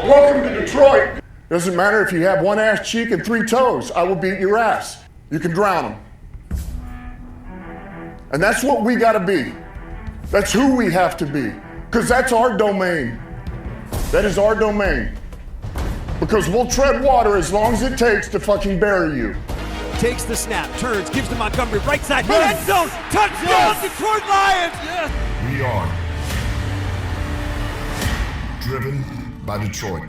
Welcome to Detroit. Doesn't matter if you have one ass cheek and 3 toes. I will beat your ass. You can drown them. And that's what we gotta be. That's who we have to be. Because that's our domain. That is our domain. Because we'll tread water as long as it takes to fucking bury you. Takes the snap, turns, gives to Montgomery, right side, end zone, touchdown, Detroit Lions! Yes. We are driven by Detroit.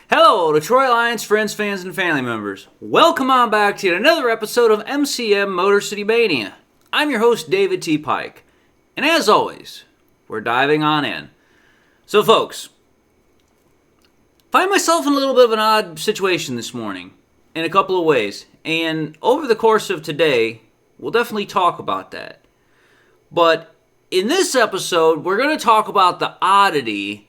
Hello, Detroit Lions friends, fans, and family members. Welcome on back to yet another episode of MCM Motor City Mania. I'm your host, David T. Pike. And as always, we're diving on in. So folks, find myself in a little bit of an odd situation this morning in a couple of ways. And over the course of today, we'll definitely talk about that. But in this episode, we're going to talk about the oddity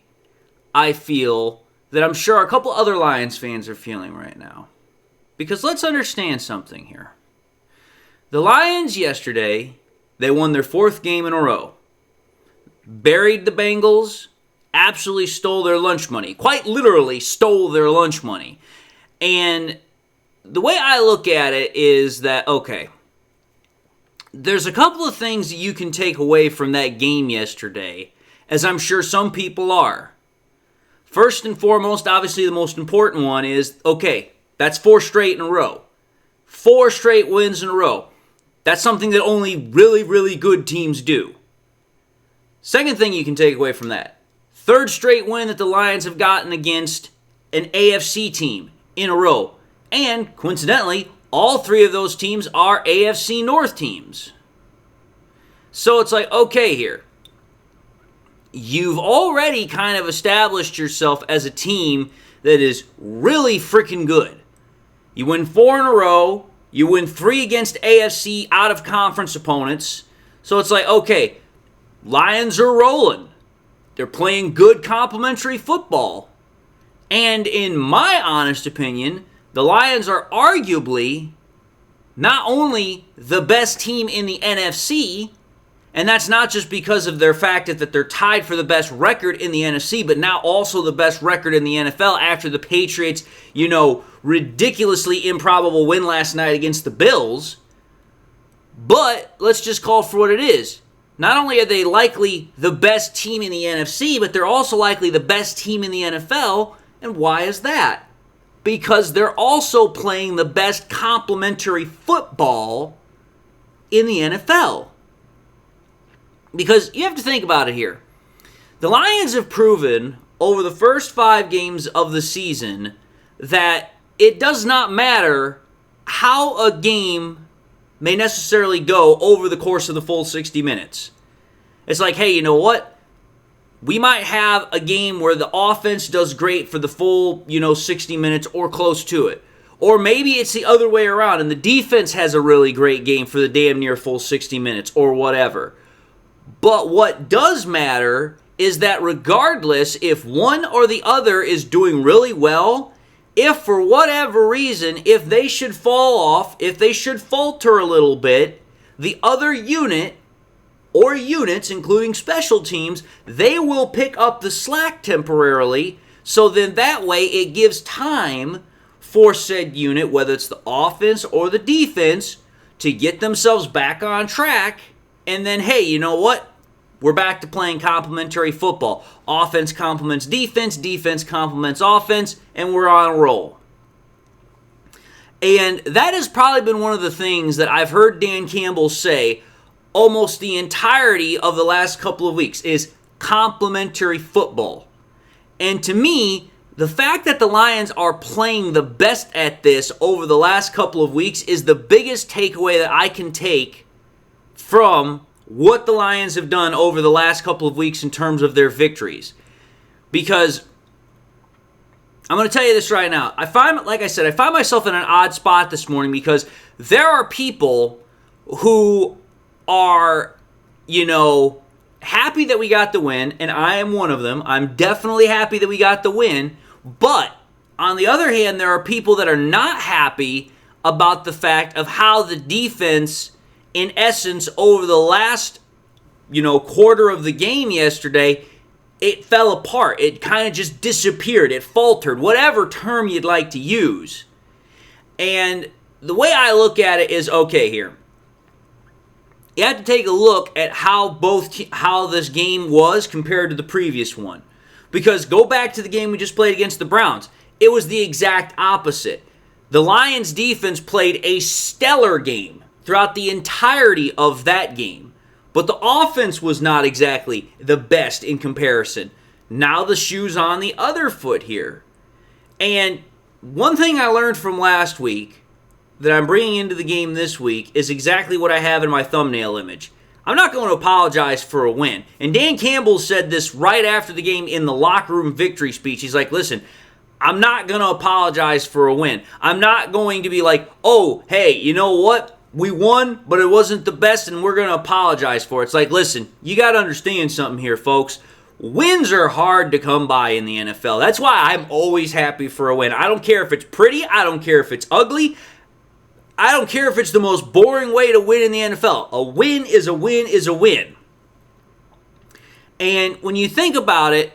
I feel that I'm sure a couple other Lions fans are feeling right now. Because let's understand something here. The Lions yesterday, they won their 4th game in a row. Buried the Bengals, absolutely stole their lunch money. Quite literally stole their lunch money. And the way I look at it is that, okay, there's a couple of things that you can take away from that game yesterday, as I'm sure some people are. First and foremost, obviously the most important one is, okay, that's 4 straight in a row. 4 straight wins in a row. That's something that only really, really good teams do. Second thing you can take away from that, 3rd straight win that the Lions have gotten against an AFC team in a row. And, coincidentally, all 3 of those teams are AFC North teams. So it's like, okay here. You've already kind of established yourself as a team that is really freaking good. You win 4 in a row. You win 3 against AFC out-of-conference opponents. So it's like, okay, Lions are rolling. They're playing good complementary football. And in my honest opinion, the Lions are arguably not only the best team in the NFC, and that's not just because of their fact that they're tied for the best record in the NFC, but now also the best record in the NFL after the Patriots, ridiculously improbable win last night against the Bills. But let's just call it for what it is. Not only are they likely the best team in the NFC, but they're also likely the best team in the NFL. And why is that? Because they're also playing the best complementary football in the NFL. Because you have to think about it here. The Lions have proven over the first 5 games of the season that it does not matter how a game may necessarily go over the course of the full 60 minutes. It's like, hey, you know what? We might have a game where the offense does great for the full, 60 minutes or close to it. Or maybe it's the other way around and the defense has a really great game for the damn near full 60 minutes or whatever. But what does matter is that regardless if one or the other is doing really well, if for whatever reason, if they should fall off, if they should falter a little bit, the other unit or units, including special teams, they will pick up the slack temporarily. So then that way it gives time for said unit, whether it's the offense or the defense, to get themselves back on track. And then, hey, you know what? We're back to playing complementary football. Offense complements defense, defense complements offense, and we're on a roll. And that has probably been one of the things that I've heard Dan Campbell say almost the entirety of the last couple of weeks is complementary football. And to me, the fact that the Lions are playing the best at this over the last couple of weeks is the biggest takeaway that I can take from what the Lions have done over the last couple of weeks in terms of their victories. Because I'm going to tell you this right now. I find myself in an odd spot this morning because there are people who are, happy that we got the win, and I am one of them. I'm definitely happy that we got the win. But on the other hand, there are people that are not happy about the fact of how the defense, in essence, over the last, quarter of the game yesterday, it fell apart. It kind of just disappeared. It faltered, whatever term you'd like to use. And the way I look at it is, okay, here. You have to take a look at how this game was compared to the previous one. Because go back to the game we just played against the Browns. It was the exact opposite. The Lions defense played a stellar game throughout the entirety of that game. But the offense was not exactly the best in comparison. Now the shoe's on the other foot here. And one thing I learned from last week that I'm bringing into the game this week is exactly what I have in my thumbnail image. I'm not going to apologize for a win. And Dan Campbell said this right after the game in the locker room victory speech. He's like, listen, I'm not going to apologize for a win. I'm not going to be like, oh, hey, you know what? We won, but it wasn't the best, and we're going to apologize for it. It's like, listen, you got to understand something here, folks. Wins are hard to come by in the NFL. That's why I'm always happy for a win. I don't care if it's pretty. I don't care if it's ugly. I don't care if it's the most boring way to win in the NFL. A win is a win is a win. And when you think about it,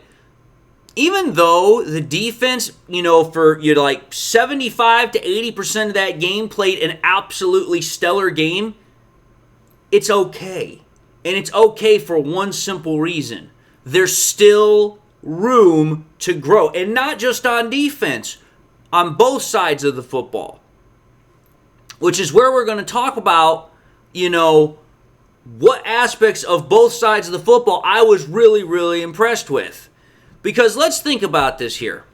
even though the defense, for 75 to 80% of that game played an absolutely stellar game, it's okay. And it's okay for one simple reason. There's still room to grow. And not just on defense, on both sides of the football. Which is where we're going to talk about, what aspects of both sides of the football I was really, really impressed with. Because let's think about this here.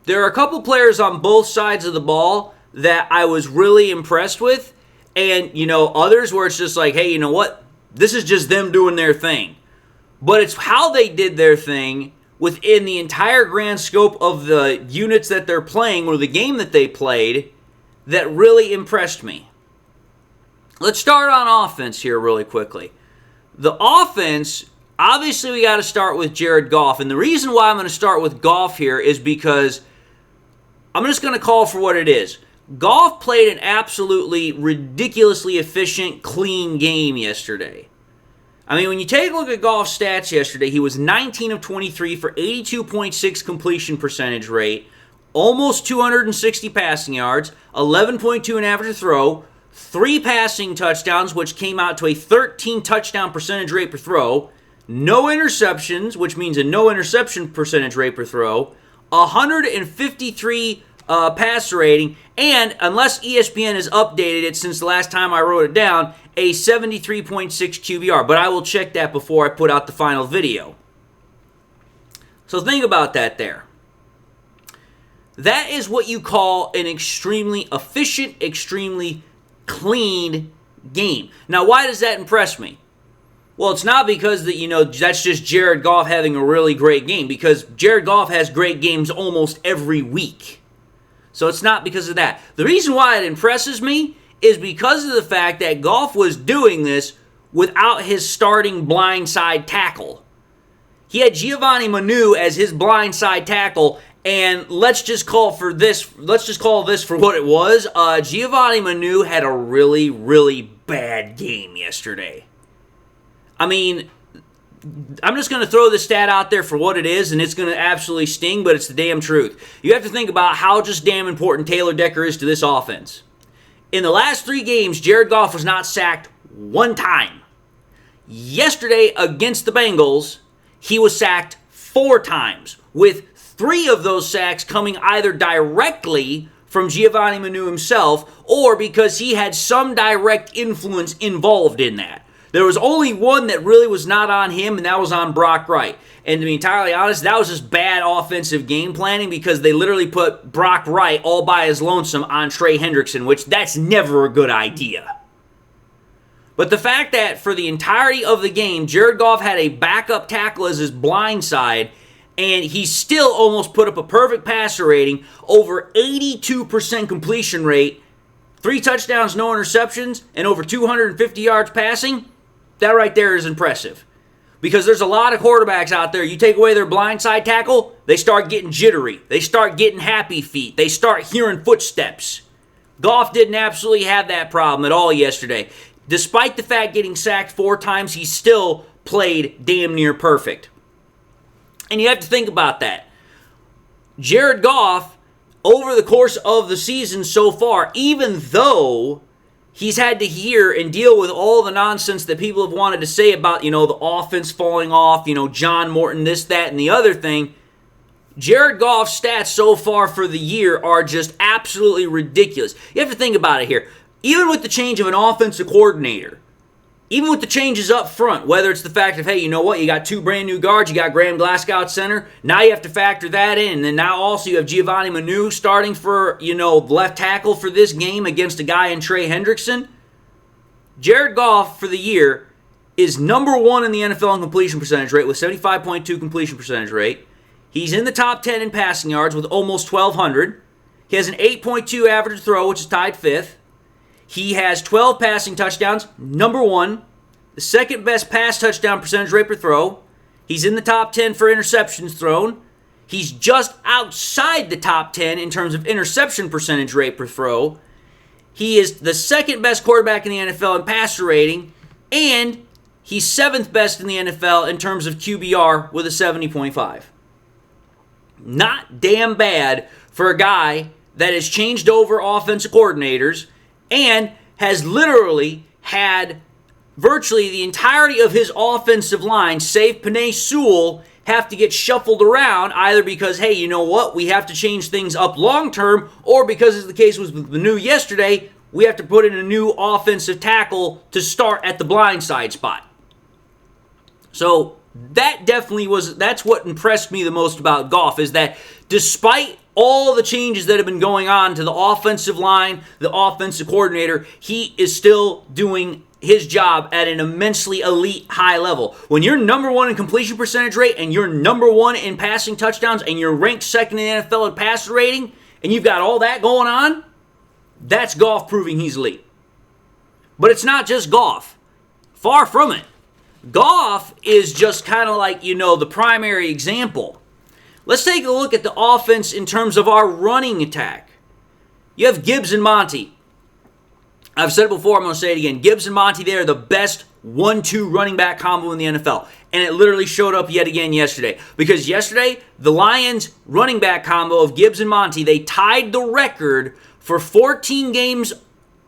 There are a couple players on both sides of the ball that I was really impressed with. And, others where it's just like, hey, you know what? This is just them doing their thing. But it's how they did their thing within the entire grand scope of the units that they're playing or the game that they played that really impressed me. Let's start on offense here really quickly. The offense, obviously we got to start with Jared Goff. And the reason why I'm going to start with Goff here is because I'm just going to call for what it is. Goff played an absolutely ridiculously efficient, clean game yesterday. I mean, when you take a look at Goff's stats yesterday, he was 19 of 23 for 82.6 completion percentage rate, almost 260 passing yards, 11.2 in average throw, 3 passing touchdowns, which came out to a 13 touchdown percentage rate per throw, no interceptions, which means a no interception percentage rate per throw, 153 passer rating, and unless ESPN has updated it since the last time I wrote it down, a 73.6 QBR. But I will check that before I put out the final video. So think about that there. That is what you call an extremely efficient, extremely clean game. Now, why does that impress me? Well, it's not because that's just Jared Goff having a really great game, because Jared Goff has great games almost every week. So it's not because of that. The reason why it impresses me is because of the fact that Goff was doing this without his starting blindside tackle. He had Giovanni Manu as his blindside tackle, and let's just call this for what it was. Giovanni Manu had a really, really bad game yesterday. I mean, I'm just going to throw the stat out there for what it is, and it's going to absolutely sting, but it's the damn truth. You have to think about how just damn important Taylor Decker is to this offense. In the last 3 games, Jared Goff was not sacked one time. Yesterday against the Bengals, he was sacked 4 times, with 3 of those sacks coming either directly from Giovanni Manu himself or because he had some direct influence involved in that. There was only one that really was not on him, and that was on Brock Wright. And to be entirely honest, that was just bad offensive game planning because they literally put Brock Wright all by his lonesome on Trey Hendrickson, which that's never a good idea. But the fact that for the entirety of the game, Jared Goff had a backup tackle as his blind side, and he still almost put up a perfect passer rating, over 82% completion rate, 3 touchdowns, no interceptions, and over 250 yards passing, that right there is impressive. Because there's a lot of quarterbacks out there, you take away their blindside tackle, they start getting jittery. They start getting happy feet. They start hearing footsteps. Goff didn't absolutely have that problem at all yesterday. Despite the fact getting sacked 4 times, he still played damn near perfect. And you have to think about that. Jared Goff, over the course of the season so far, even though he's had to hear and deal with all the nonsense that people have wanted to say about, the offense falling off, John Morton, this, that, and the other thing, Jared Goff's stats so far for the year are just absolutely ridiculous. You have to think about it here. Even with the change of an offensive coordinator, even with the changes up front, whether it's the fact of, hey, you know what, you got 2 brand new guards, you got Graham Glasgow at center, now you have to factor that in. And then now also you have Giovanni Manu starting for, left tackle for this game against a guy in Trey Hendrickson. Jared Goff for the year is number 1 in the NFL in completion percentage rate with 75.2 completion percentage rate. He's in the top 10 in passing yards with almost 1,200. He has an 8.2 average throw, which is tied 5th. He has 12 passing touchdowns, number 1. The second best pass touchdown percentage rate per throw. He's in the top 10 for interceptions thrown. He's just outside the top 10 in terms of interception percentage rate per throw. He is the second best quarterback in the NFL in passer rating. And he's 7th best in the NFL in terms of QBR with a 70.5. Not damn bad for a guy that has changed over offensive coordinators and has literally had virtually the entirety of his offensive line, save Penei Sewell, have to get shuffled around either because, hey, you know what, we have to change things up long term, or because, as the case was with Manu yesterday, we have to put in a new offensive tackle to start at the blindside spot. So that definitely that's what impressed me the most about Goff, is that despite all the changes that have been going on to the offensive line, the offensive coordinator, he is still doing his job at an immensely elite high level. When you're number 1 in completion percentage rate and you're number 1 in passing touchdowns and you're ranked 2nd in the NFL in passer rating and you've got all that going on, that's Goff proving he's elite. But it's not just Goff. Far from it. Goff is just kind of like, the primary example. Let's take a look at the offense in terms of our running attack. You have Gibbs and Monty. I've said it before, I'm going to say it again. Gibbs and Monty, they are the best 1-2 running back combo in the NFL. And it literally showed up yet again yesterday. Because yesterday, the Lions running back combo of Gibbs and Monty, they tied the record for 14 games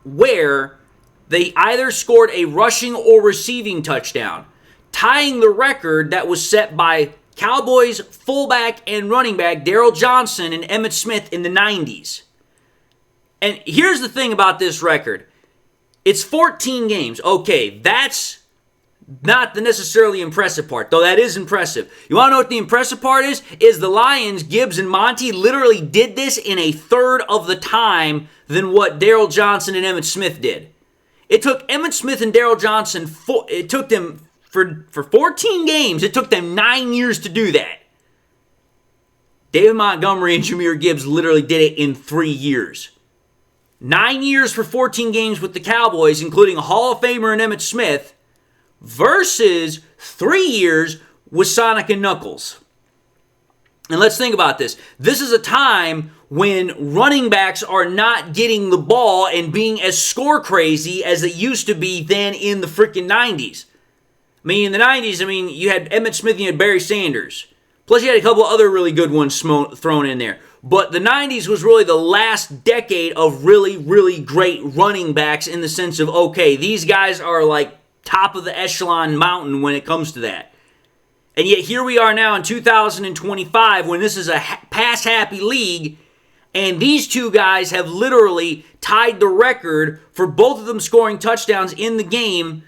where they either scored a rushing or receiving touchdown, tying the record that was set by Cowboys fullback and running back Darryl Johnson and Emmitt Smith in the 90s. And here's the thing about this record. It's 14 games. Okay, that's not the necessarily impressive part, though that is impressive. You want to know what the impressive part is? Is the Lions, Gibbs, and Monty literally did this in a third of the time than what Darryl Johnson and Emmitt Smith did. It took Emmitt Smith and Darryl Johnson, it took them, for 14 games, it took them 9 years to do that. David Montgomery and Jahmyr Gibbs literally did it in 3 years. 9 years for 14 games with the Cowboys, including a Hall of Famer in Emmitt Smith, versus 3 years with Sonic and Knuckles. And let's think about this. This is a time when running backs are not getting the ball and being as score crazy as it used to be then in the freaking 90s. I mean, in the 90s, you had Emmitt Smith and you had Barry Sanders. Plus, you had a couple of other really good ones thrown in there. But the 90s was really the last decade of really, really great running backs in the sense of, okay, these guys are like top of the echelon mountain when it comes to that. And yet here we are now in 2025 when this is a pass-happy league, and these two guys have literally tied the record for both of them scoring touchdowns in the game,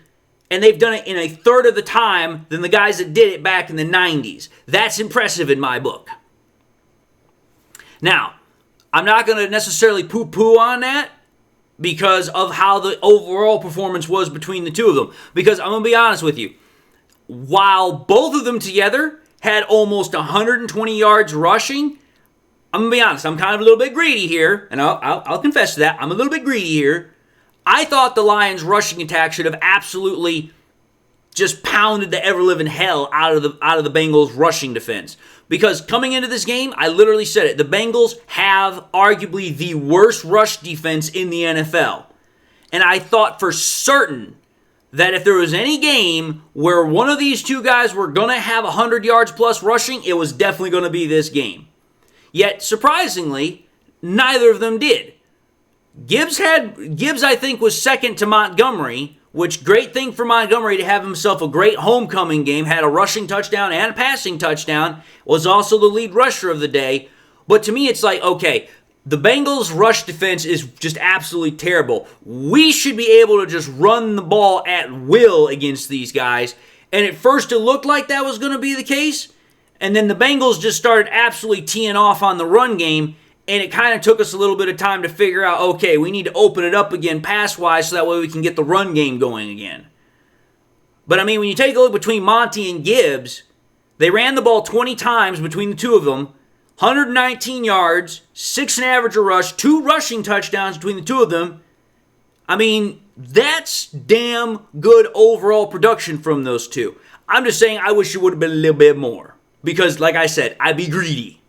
and they've done it in a third of the time than the guys that did it back in the 90s. That's impressive in my book. Now, I'm not going to necessarily poo-poo on that because of how the overall performance was between the two of them. Because I'm going to be honest with you, while both of them together had almost 120 yards rushing, I'm going to be honest, I'm kind of a little bit greedy here, and I'll confess to that. I'm a little bit greedy here. I thought the Lions' rushing attack should have absolutely just pounded the ever-living hell out of the Bengals' rushing defense. Because coming into this game, I literally said it, the Bengals have arguably the worst rush defense in the NFL. And I thought for certain that if there was any game where one of these two guys were going to have 100 yards plus rushing, it was definitely going to be this game. Yet, surprisingly, neither of them did. Gibbs, I think, was second to Montgomery, which great thing for Montgomery to have himself a great homecoming game, had a rushing touchdown and a passing touchdown, was also the lead rusher of the day. But to me, it's like, okay, the Bengals' rush defense is just absolutely terrible. We should be able to just run the ball at will against these guys. And at first it looked like that was going to be the case. And then the Bengals just started absolutely teeing off on the run game. And it kind of took us a little bit of time to figure out, okay, we need to open it up again pass-wise so that way we can get the run game going again. But I mean, when you take a look between Monty and Gibbs, they ran the ball 20 times between the two of them, 119 yards, 6 an average a rush, 2 rushing touchdowns between the two of them. I mean, that's damn good overall production from those two. I'm just saying I wish it would have been a little bit more. Because, like I said, I'd be greedy.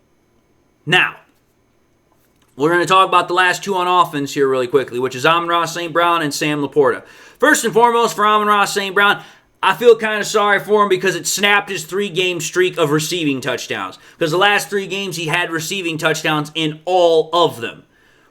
Now, we're going to talk about the last two on offense here really quickly, which is Amon-Ra St. Brown and Sam Laporta. First and foremost, for Amon-Ra St. Brown, I feel kind of sorry for him because it snapped his 3-game streak of receiving touchdowns. Because the last 3 games, he had receiving touchdowns in all of them,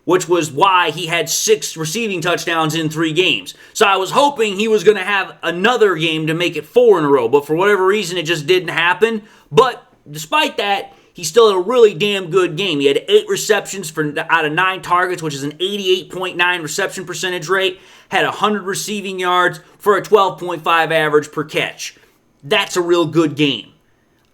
which was why he had 6 receiving touchdowns in 3 games. So I was hoping he was going to have another game to make it 4 in a row, but for whatever reason, it just didn't happen. But despite that, he still had a really damn good game. He had 8 receptions out of 9 targets, which is an 88.9 reception percentage rate. Had 100 receiving yards for a 12.5 average per catch. That's a real good game.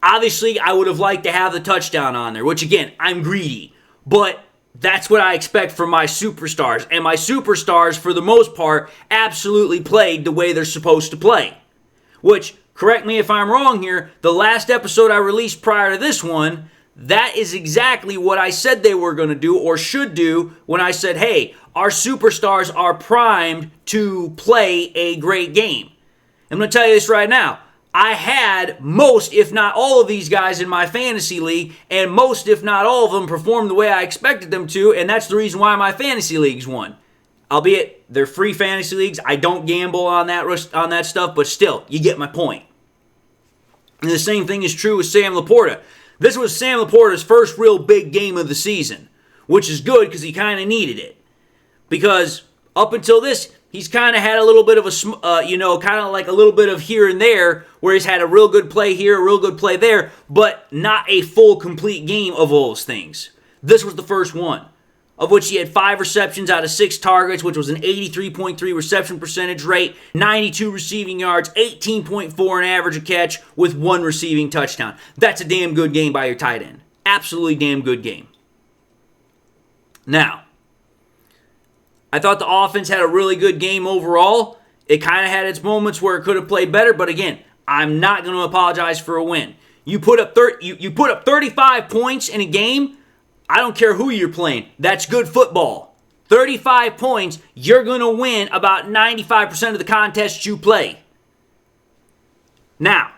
Obviously, I would have liked to have the touchdown on there, which again, I'm greedy. But that's what I expect from my superstars. And my superstars, for the most part, absolutely played the way they're supposed to play. Which, correct me if I'm wrong here, the last episode I released prior to this one, that is exactly what I said they were going to do or should do when I said, hey, our superstars are primed to play a great game. I'm going to tell you this right now. I had most, if not all, of these guys in my fantasy league, and most, if not all of them, performed the way I expected them to, and that's the reason why my fantasy leagues won. Albeit, they're free fantasy leagues. I don't gamble on that stuff, but still, you get my point. And the same thing is true with Sam Laporta. This was Sam Laporta's first real big game of the season, which is good because he kind of needed it. Because up until this, he's kind of had a little bit of kind of like a little bit of here and there, where he's had a real good play here, a real good play there, but not a full, complete game of all those things. This was the first one, of which he had 5 receptions out of 6 targets, which was an 83.3 reception percentage rate, 92 receiving yards, 18.4 an average a catch, with 1 receiving touchdown. That's a damn good game by your tight end. Absolutely damn good game. Now, I thought the offense had a really good game overall. It kind of had its moments where it could have played better, but again, I'm not going to apologize for a win. You put up 35 points in a game, I don't care who you're playing. That's good football. 35 points, you're going to win about 95% of the contests you play. Now,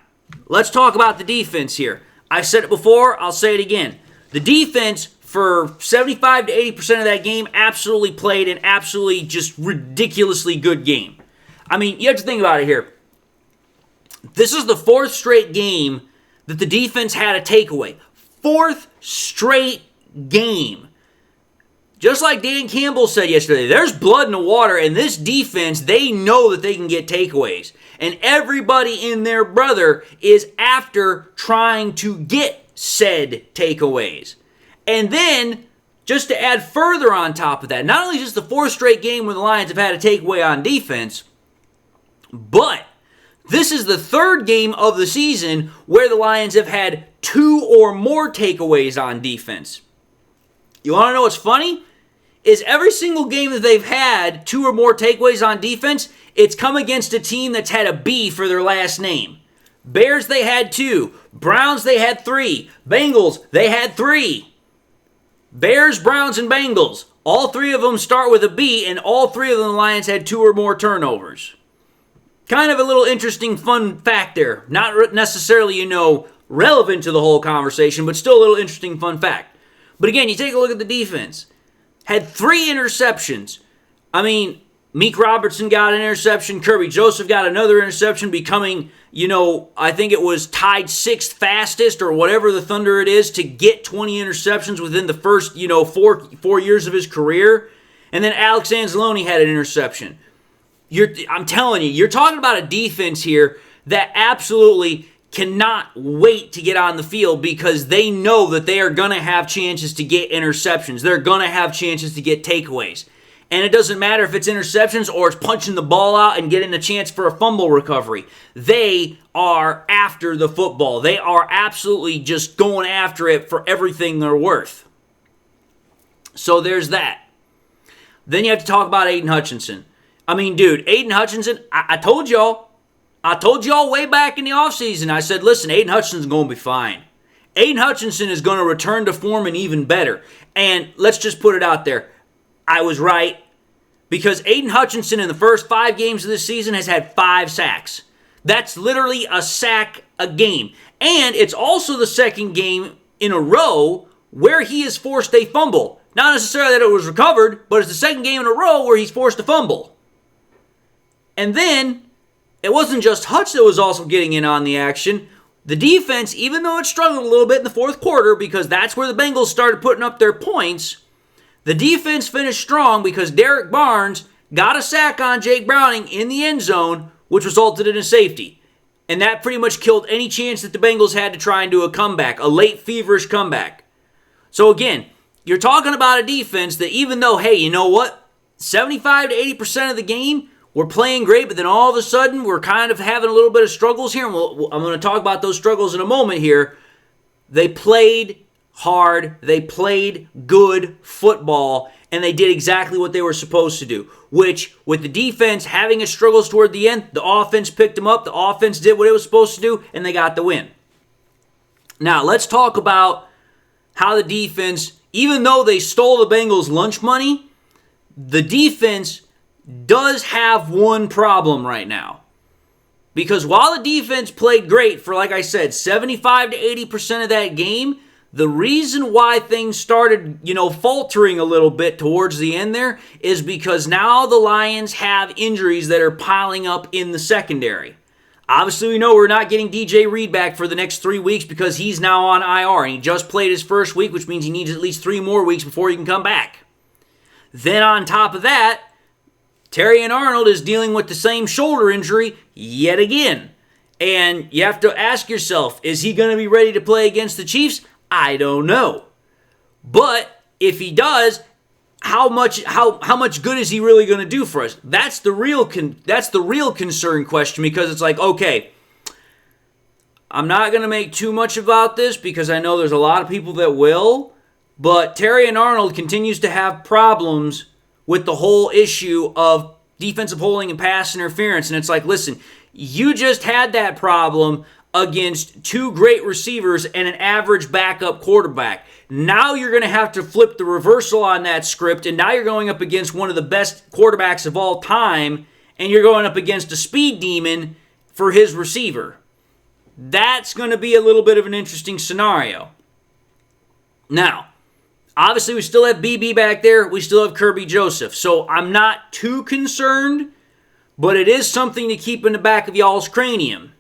let's talk about the defense here. I said it before, I'll say it again. The defense, for 75 to 80% of that game, absolutely played an absolutely just ridiculously good game. I mean, you have to think about it here. This is the 4th straight game that the defense had a takeaway. 4th straight game. Just like Dan Campbell said yesterday, there's blood in the water, and this defense, they know that they can get takeaways. And everybody in their brother is after trying to get said takeaways. And then, just to add further on top of that, not only just the 4th straight game where the Lions have had a takeaway on defense, but this is the 3rd game of the season where the Lions have had 2 or more takeaways on defense. You want to know what's funny? Is every single game that they've had 2 or more takeaways on defense, it's come against a team that's had a B for their last name. Bears, they had 2. Browns, they had 3. Bengals, they had 3. Bears, Browns, and Bengals. All 3 of them start with a B, and all 3 of them, the Lions had 2 or more turnovers. Kind of a little interesting, fun fact there. Not necessarily, relevant to the whole conversation, but still a little interesting, fun fact. But again, you take a look at the defense. Had 3 interceptions. I mean, Meek Robertson got an interception. Kirby Joseph got another interception, becoming, I think it was tied 6th fastest or whatever the Thunder it is to get 20 interceptions within the first, 4 years of his career. And then Alex Anzalone had an interception. I'm telling you, you're talking about a defense here that absolutely cannot wait to get on the field because they know that they are going to have chances to get interceptions. They're going to have chances to get takeaways. And it doesn't matter if it's interceptions or it's punching the ball out and getting a chance for a fumble recovery. They are after the football. They are absolutely just going after it for everything they're worth. So there's that. Then you have to talk about Aiden Hutchinson. I mean, dude, Aiden Hutchinson, I told y'all way back in the offseason, I said, listen, Aiden Hutchinson's going to be fine. Aiden Hutchinson is going to return to form and even better. And let's just put it out there. I was right, because Aiden Hutchinson in the first 5 games of this season has had 5 sacks. That's literally a sack a game. And it's also the second game in a row where he has forced a fumble. Not necessarily that it was recovered, but it's the second game in a row where he's forced a fumble. And then, it wasn't just Hutch that was also getting in on the action. The defense, even though it struggled a little bit in the fourth quarter, because that's where the Bengals started putting up their points, the defense finished strong because Derek Barnes got a sack on Jake Browning in the end zone, which resulted in a safety. And that pretty much killed any chance that the Bengals had to try and do a comeback, a late feverish comeback. So again, you're talking about a defense that even though, hey, you know what? 75 to 80% of the game, we're playing great, but then all of a sudden we're kind of having a little bit of struggles here. And I'm going to talk about those struggles in a moment here. They played hard, they played good football, and they did exactly what they were supposed to do, which with the defense having its struggles toward the end, the offense picked them up, the offense did what it was supposed to do, and they got the win. Now, let's talk about how the defense, even though they stole the Bengals' lunch money, the defense does have one problem right now. Because while the defense played great for, like I said, 75 to 80% of that game, the reason why things started, faltering a little bit towards the end there is because now the Lions have injuries that are piling up in the secondary. Obviously, we know we're not getting DJ Reed back for the next 3 weeks because he's now on IR, and he just played his first week, which means he needs at least 3 more weeks before he can come back. Then on top of that, Terrion Arnold is dealing with the same shoulder injury yet again. And you have to ask yourself, is he going to be ready to play against the Chiefs? I don't know. But if he does, how much good is he really going to do for us? That's the real concern question, because it's like, okay, I'm not going to make too much about this because I know there's a lot of people that will, but Terrion Arnold continues to have problems with the whole issue of defensive holding and pass interference. And it's like, listen, you just had that problem against 2 great receivers and an average backup quarterback. Now you're going to have to flip the reversal on that script, and now you're going up against one of the best quarterbacks of all time, and you're going up against a speed demon for his receiver. That's going to be a little bit of an interesting scenario. Now, obviously we still have BB back there. We still have Kirby Joseph. So I'm not too concerned, but it is something to keep in the back of y'all's cranium.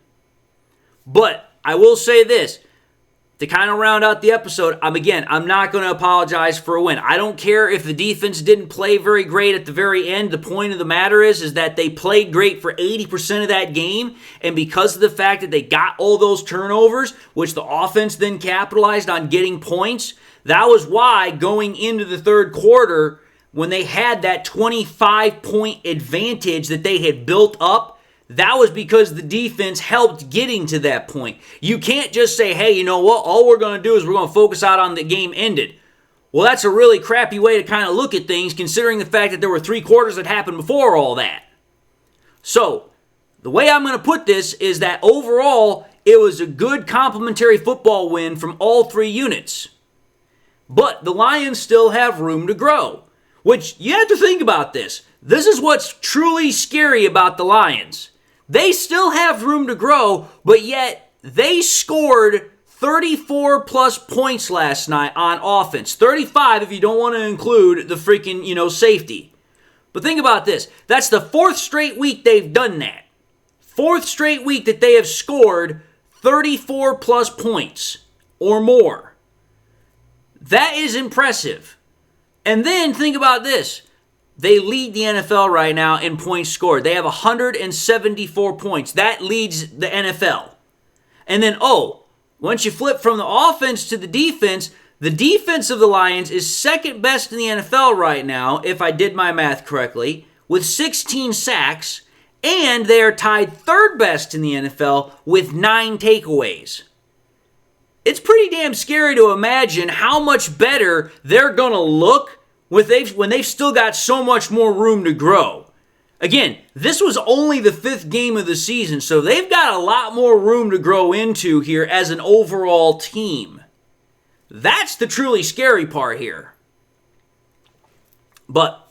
But I will say this, to kind of round out the episode, I'm not going to apologize for a win. I don't care if the defense didn't play very great at the very end. The point of the matter is that they played great for 80% of that game, and because of the fact that they got all those turnovers, which the offense then capitalized on getting points, that was why going into the third quarter, when they had that 25-point advantage that they had built up, that was because the defense helped getting to that point. You can't just say, hey, you know what? All we're going to do is we're going to focus out on the game ended. Well, that's a really crappy way to kind of look at things, considering the fact that there were 3 quarters that happened before all that. So, the way I'm going to put this is that overall, it was a good complementary football win from all 3 units. But the Lions still have room to grow, which you have to think about this. This is what's truly scary about the Lions. They still have room to grow, but yet they scored 34 plus points last night on offense. 35 if you don't want to include the freaking, safety. But think about this. That's the 4th straight week they've done that. 4th straight week that they have scored 34 plus points or more. That is impressive. And then think about this. They lead the NFL right now in points scored. They have 174 points. That leads the NFL. And then, once you flip from the offense to the defense of the Lions is second best in the NFL right now, if I did my math correctly, with 16 sacks, and they are tied 3rd best in the NFL with 9 takeaways. It's pretty damn scary to imagine how much better they're going to look when they've still got so much more room to grow. Again, this was only the 5th game of the season, so they've got a lot more room to grow into here as an overall team. That's the truly scary part here. But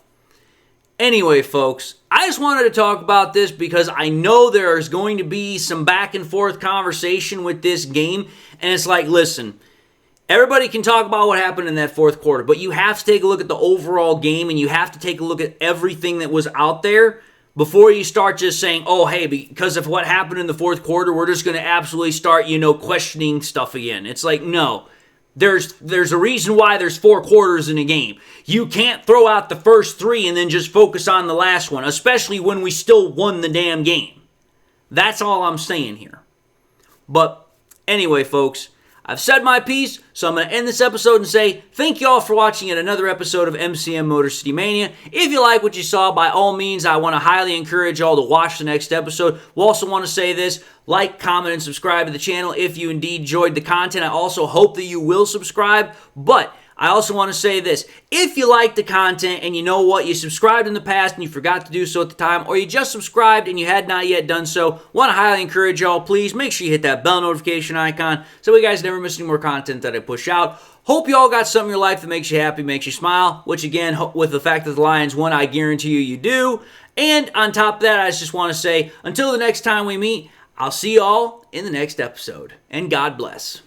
anyway, folks, I just wanted to talk about this because I know there is going to be some back and forth conversation with this game, and it's like, listen, everybody can talk about what happened in that 4th quarter, but you have to take a look at the overall game, and you have to take a look at everything that was out there before you start just saying, oh, hey, because of what happened in the 4th quarter, we're just going to absolutely start, questioning stuff again. It's like, no. There's a reason why there's 4 quarters in a game. You can't throw out the first 3 and then just focus on the last one, especially when we still won the damn game. That's all I'm saying here. But anyway, folks, I've said my piece, so I'm going to end this episode and say thank you all for watching yet another episode of MCM Motor City Mania. If you like what you saw, by all means, I want to highly encourage y'all to watch the next episode. We also want to say this, like, comment, and subscribe to the channel if you indeed enjoyed the content. I also hope that you will subscribe, but I also want to say this. If you like the content and you know what, you subscribed in the past and you forgot to do so at the time, or you just subscribed and you had not yet done so, want to highly encourage y'all, please make sure you hit that bell notification icon so you guys never miss any more content that I push out. Hope you all got something in your life that makes you happy, makes you smile, which again, with the fact that the Lions won, I guarantee you do. And on top of that, I just want to say, until the next time we meet, I'll see you all in the next episode. And God bless.